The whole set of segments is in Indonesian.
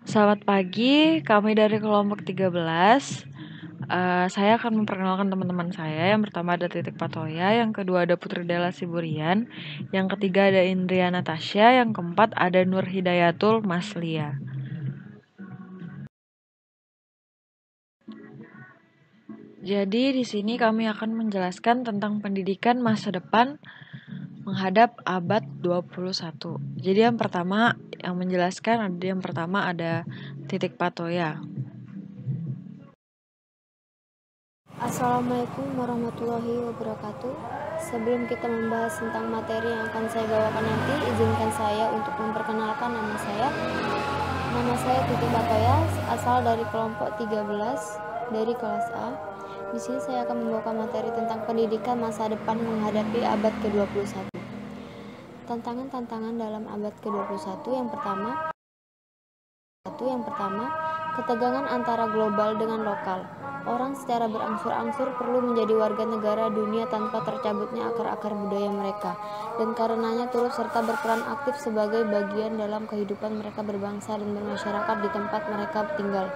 Selamat pagi, kami dari kelompok 13. Saya akan memperkenalkan teman-teman saya. Yang pertama ada Titik Patoya, yang kedua ada Putri Della Siburian, yang ketiga ada Indria Natasha, yang keempat ada Nur Hidayatul Maslia. Jadi di sini kami akan menjelaskan tentang pendidikan masa depan menghadap abad 21. Jadi yang pertama ada Titik Patoya. Assalamualaikum warahmatullahi wabarakatuh. Sebelum kita membahas tentang materi yang akan saya bawakan nanti, izinkan saya untuk memperkenalkan nama saya. Nama saya Titik Patoya, asal dari kelompok 13 dari kelas A. Di sini saya akan membawakan materi tentang pendidikan masa depan menghadapi abad ke-21. Tantangan-tantangan dalam abad ke-21 yang pertama, ketegangan antara global dengan lokal. Orang secara berangsur-angsur perlu menjadi warga negara dunia tanpa tercabutnya akar-akar budaya mereka, dan karenanya turut serta berperan aktif sebagai bagian dalam kehidupan mereka berbangsa dan bermasyarakat di tempat mereka tinggal.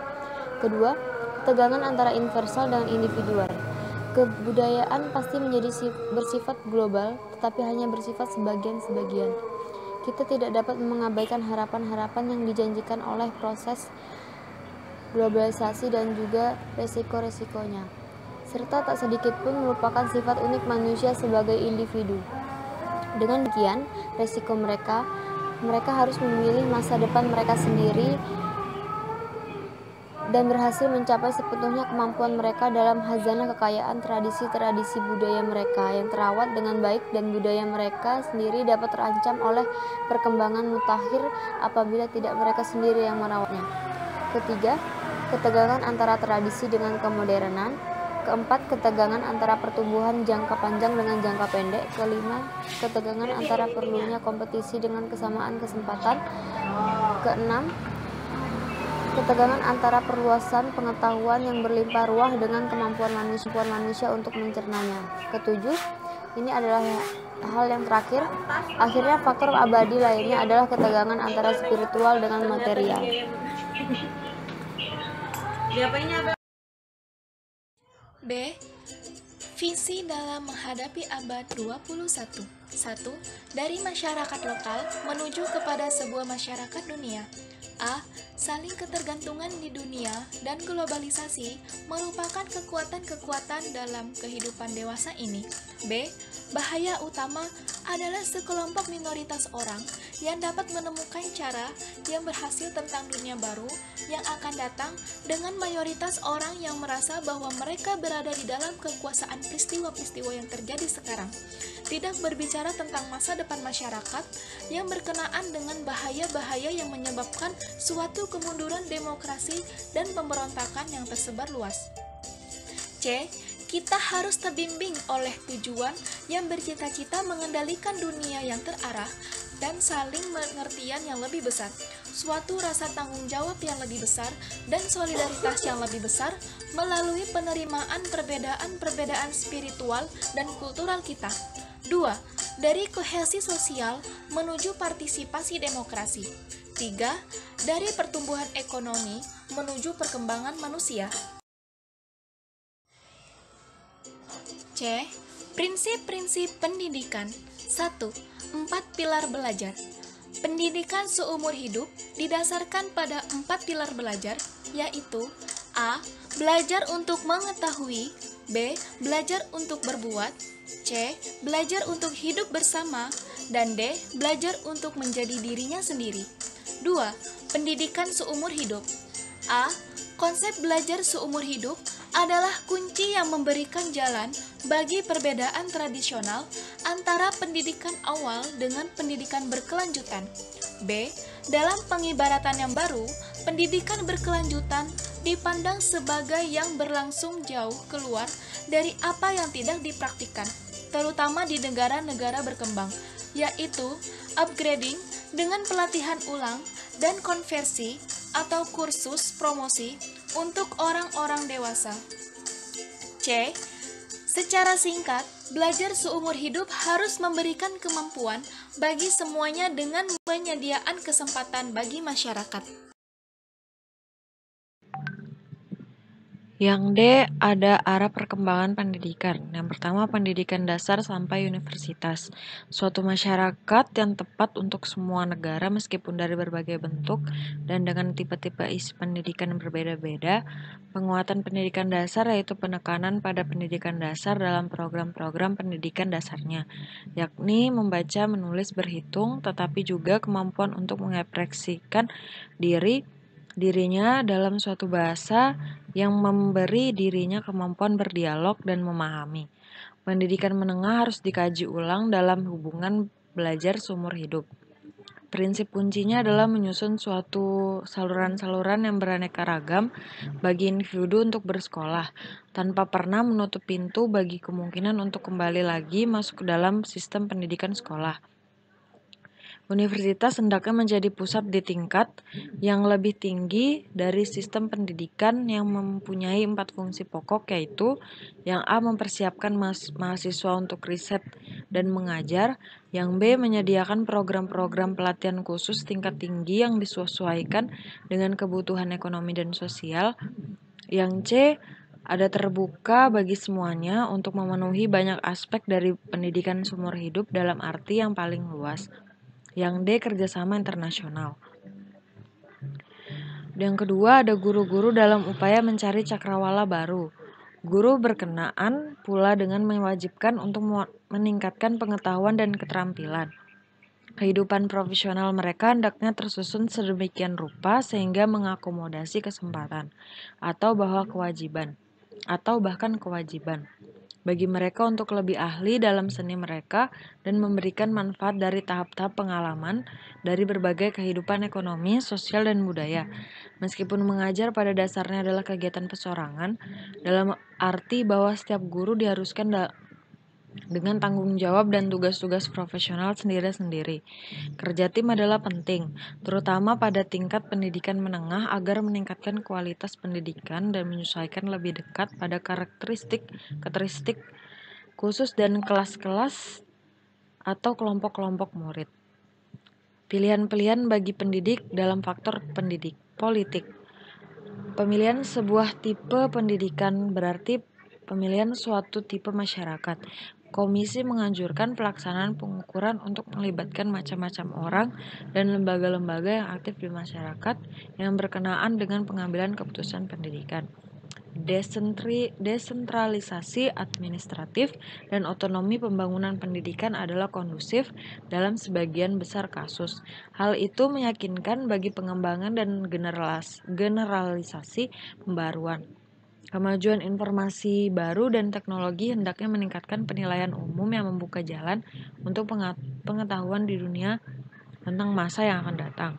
Kedua, ketegangan antara universal dengan individual. Kebudayaan pasti bersifat global, tetapi hanya bersifat sebagian-sebagian. Kita tidak dapat mengabaikan harapan-harapan yang dijanjikan oleh proses globalisasi dan juga resiko-resikonya, serta tak sedikit pun melupakan sifat unik manusia sebagai individu. Dengan demikian, resiko mereka harus memilih masa depan mereka sendiri dan berhasil mencapai sepenuhnya kemampuan mereka dalam khazanah kekayaan tradisi-tradisi budaya mereka yang terawat dengan baik, dan budaya mereka sendiri dapat terancam oleh perkembangan mutakhir apabila tidak mereka sendiri yang merawatnya. Ketiga, ketegangan antara tradisi dengan kemodernan. Keempat, ketegangan antara pertumbuhan jangka panjang dengan jangka pendek. Kelima, ketegangan antara perlunya kompetisi dengan kesamaan kesempatan. Keenam, ketegangan antara perluasan pengetahuan yang berlimpah ruah dengan kemampuan manusia untuk mencernanya. Ketujuh, ini adalah hal yang terakhir. Akhirnya faktor abadi lainnya adalah ketegangan antara spiritual dengan material. B. Visi dalam menghadapi abad 21. 1. Dari masyarakat lokal menuju kepada sebuah masyarakat dunia. A. Saling ketergantungan di dunia dan globalisasi merupakan kekuatan-kekuatan dalam kehidupan dewasa ini. B. Bahaya utama adalah sekelompok minoritas orang yang dapat menemukan cara yang berhasil tentang dunia baru yang akan datang dengan mayoritas orang yang merasa bahwa mereka berada di dalam kekuasaan peristiwa-peristiwa yang terjadi sekarang. Tidak berbicara tentang masa depan masyarakat yang berkenaan dengan bahaya-bahaya yang menyebabkan suatu kemunduran demokrasi dan pemberontakan yang tersebar luas. C. Kita harus terbimbing oleh tujuan yang bercita-cita mengendalikan dunia yang terarah dan saling pengertian yang lebih besar, suatu rasa tanggung jawab yang lebih besar, dan solidaritas yang lebih besar melalui penerimaan perbedaan-perbedaan spiritual dan kultural kita. 2. Dari kohesi sosial menuju partisipasi demokrasi. 3. Dari pertumbuhan ekonomi menuju perkembangan manusia. C. Prinsip-prinsip pendidikan. 1. 4 pilar belajar. Pendidikan seumur hidup didasarkan pada 4 pilar belajar, yaitu A. Belajar untuk mengetahui. B. Belajar untuk berbuat. C. Belajar untuk hidup bersama. Dan D. Belajar untuk menjadi dirinya sendiri. 2. Pendidikan seumur hidup. A. Konsep belajar seumur hidup adalah kunci yang memberikan jalan bagi perbedaan tradisional antara pendidikan awal dengan pendidikan berkelanjutan. B. Dalam pengibaratan yang baru, pendidikan berkelanjutan dipandang sebagai yang berlangsung jauh keluar dari apa yang tidak dipraktikkan, terutama di negara-negara berkembang, yaitu upgrading dengan pelatihan ulang dan konversi atau kursus promosi untuk orang-orang dewasa. C. Secara singkat, belajar seumur hidup harus memberikan kemampuan bagi semuanya dengan penyediaan kesempatan bagi masyarakat. Yang D, ada arah perkembangan pendidikan. Yang pertama, pendidikan dasar sampai universitas. Suatu masyarakat yang tepat untuk semua negara meskipun dari berbagai bentuk dan dengan tipe-tipe isi pendidikan yang berbeda-beda. Penguatan pendidikan dasar yaitu penekanan pada pendidikan dasar dalam program-program pendidikan dasarnya, yakni membaca, menulis, berhitung, tetapi juga kemampuan untuk mengekspresikan dirinya dalam suatu bahasa yang memberi dirinya kemampuan berdialog dan memahami. Pendidikan menengah harus dikaji ulang dalam hubungan belajar seumur hidup. Prinsip kuncinya adalah menyusun suatu saluran-saluran yang beraneka ragam bagi individu untuk bersekolah, tanpa pernah menutup pintu bagi kemungkinan untuk kembali lagi masuk ke dalam sistem pendidikan sekolah. Universitas hendaknya menjadi pusat di tingkat yang lebih tinggi dari sistem pendidikan yang mempunyai 4 fungsi pokok, yaitu yang A, mempersiapkan mahasiswa untuk riset dan mengajar, yang B, menyediakan program-program pelatihan khusus tingkat tinggi yang disesuaikan dengan kebutuhan ekonomi dan sosial, yang C, ada terbuka bagi semuanya untuk memenuhi banyak aspek dari pendidikan seumur hidup dalam arti yang paling luas. Yang D, kerjasama internasional. Yang kedua, ada guru-guru dalam upaya mencari cakrawala baru. Guru berkenaan pula dengan mewajibkan untuk meningkatkan pengetahuan dan keterampilan. Kehidupan profesional mereka hendaknya tersusun sedemikian rupa sehingga mengakomodasi kesempatan atau bahkan kewajiban bagi mereka untuk lebih ahli dalam seni mereka dan memberikan manfaat dari tahap-tahap pengalaman dari berbagai kehidupan ekonomi, sosial, dan budaya. Meskipun mengajar pada dasarnya adalah kegiatan pesorangan, dalam arti bahwa setiap guru diharuskan dengan tanggung jawab dan tugas-tugas profesional sendiri-sendiri. Kerja tim adalah penting, terutama pada tingkat pendidikan menengah agar meningkatkan kualitas pendidikan dan menyesuaikan lebih dekat pada karakteristik khusus dan kelas-kelas atau kelompok-kelompok murid. Pilihan-pilihan bagi pendidik dalam faktor politik. Pemilihan sebuah tipe pendidikan berarti pemilihan suatu tipe masyarakat. Komisi menganjurkan pelaksanaan pengukuran untuk melibatkan macam-macam orang dan lembaga-lembaga yang aktif di masyarakat yang berkenaan dengan pengambilan keputusan pendidikan. Desentralisasi administratif dan otonomi pembangunan pendidikan adalah kondusif dalam sebagian besar kasus. Hal itu meyakinkan bagi pengembangan dan generalisasi pembaruan. Kemajuan informasi baru dan teknologi hendaknya meningkatkan penilaian umum yang membuka jalan untuk pengetahuan di dunia tentang masa yang akan datang.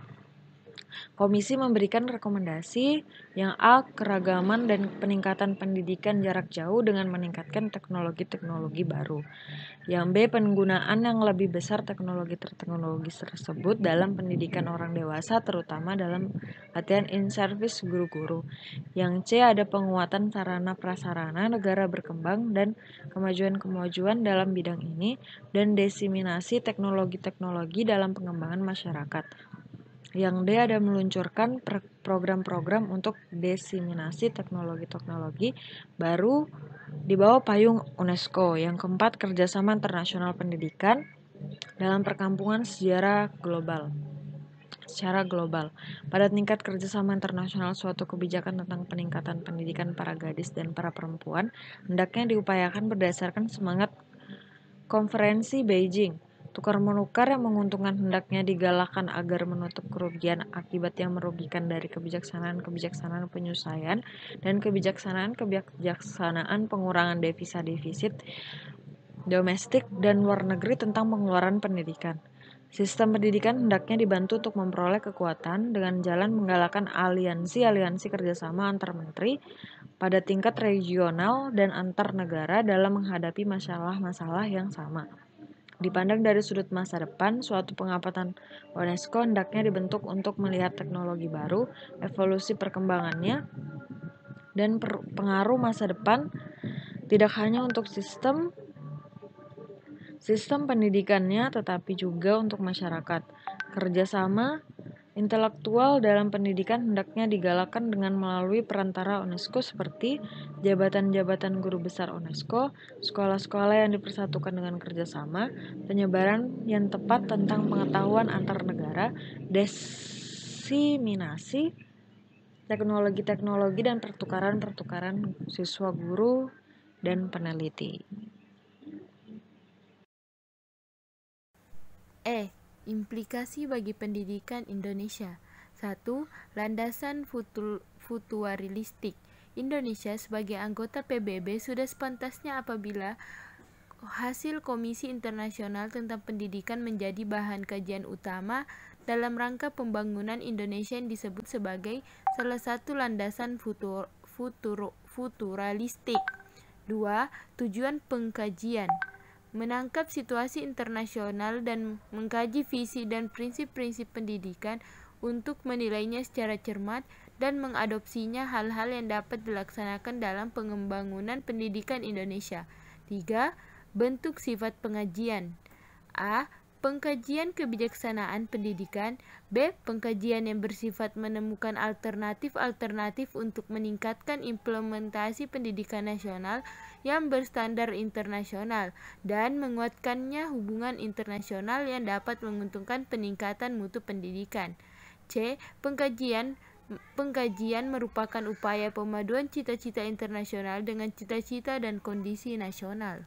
Komisi memberikan rekomendasi yang A, keragaman dan peningkatan pendidikan jarak jauh dengan meningkatkan teknologi-teknologi baru. Yang B, penggunaan yang lebih besar teknologi tersebut dalam pendidikan orang dewasa, terutama dalam latihan in-service guru-guru. Yang C, ada penguatan sarana prasarana negara berkembang dan kemajuan-kemajuan dalam bidang ini, dan diseminasi teknologi-teknologi dalam pengembangan masyarakat. Yang D, ada meluncurkan program-program untuk diseminasi teknologi-teknologi baru di bawah payung UNESCO. Yang keempat, kerjasama internasional pendidikan dalam perkampungan secara global. Pada tingkat kerjasama internasional, suatu kebijakan tentang peningkatan pendidikan para gadis dan para perempuan hendaknya diupayakan berdasarkan semangat Konferensi Beijing. Tukar-menukar yang menguntungkan hendaknya digalakkan agar menutup kerugian akibat yang merugikan dari kebijaksanaan penyelesaian dan kebijaksanaan pengurangan defisit domestik dan luar negeri tentang pengeluaran pendidikan. Sistem pendidikan hendaknya dibantu untuk memperoleh kekuatan dengan jalan menggalakkan aliansi-aliansi kerjasama antar menteri pada tingkat regional dan antar negara dalam menghadapi masalah-masalah yang sama. Dipandang dari sudut masa depan, suatu pengamatan UNESCO hendaknya dibentuk untuk melihat teknologi baru, evolusi perkembangannya, dan pengaruh masa depan tidak hanya untuk sistem pendidikannya tetapi juga untuk masyarakat. Kerjasama Intelektual dalam pendidikan hendaknya digalakkan dengan melalui perantara UNESCO seperti jabatan-jabatan guru besar UNESCO, sekolah-sekolah yang dipersatukan dengan kerjasama, penyebaran yang tepat tentang pengetahuan antar negara, diseminasi teknologi-teknologi dan pertukaran-pertukaran siswa guru dan peneliti. Implikasi bagi pendidikan Indonesia. 1. Landasan futuristik. Indonesia sebagai anggota PBB sudah sepantasnya apabila hasil Komisi Internasional tentang Pendidikan menjadi bahan kajian utama dalam rangka pembangunan Indonesia yang disebut sebagai salah satu landasan futuristik. 2. Tujuan pengkajian. Menangkap situasi internasional dan mengkaji visi dan prinsip-prinsip pendidikan untuk menilainya secara cermat dan mengadopsinya hal-hal yang dapat dilaksanakan dalam pengembangan pendidikan Indonesia. 3. Bentuk sifat pengajian. A. Pengkajian kebijaksanaan pendidikan. B. Pengkajian yang bersifat menemukan alternatif-alternatif untuk meningkatkan implementasi pendidikan nasional yang berstandar internasional dan menguatkannya hubungan internasional yang dapat menguntungkan peningkatan mutu pendidikan. C. Pengkajian merupakan upaya pemaduan cita-cita internasional dengan cita-cita dan kondisi nasional.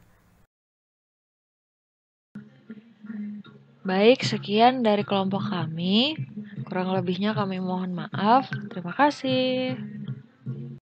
Baik, sekian dari kelompok kami. Kurang lebihnya kami mohon maaf. Terima kasih.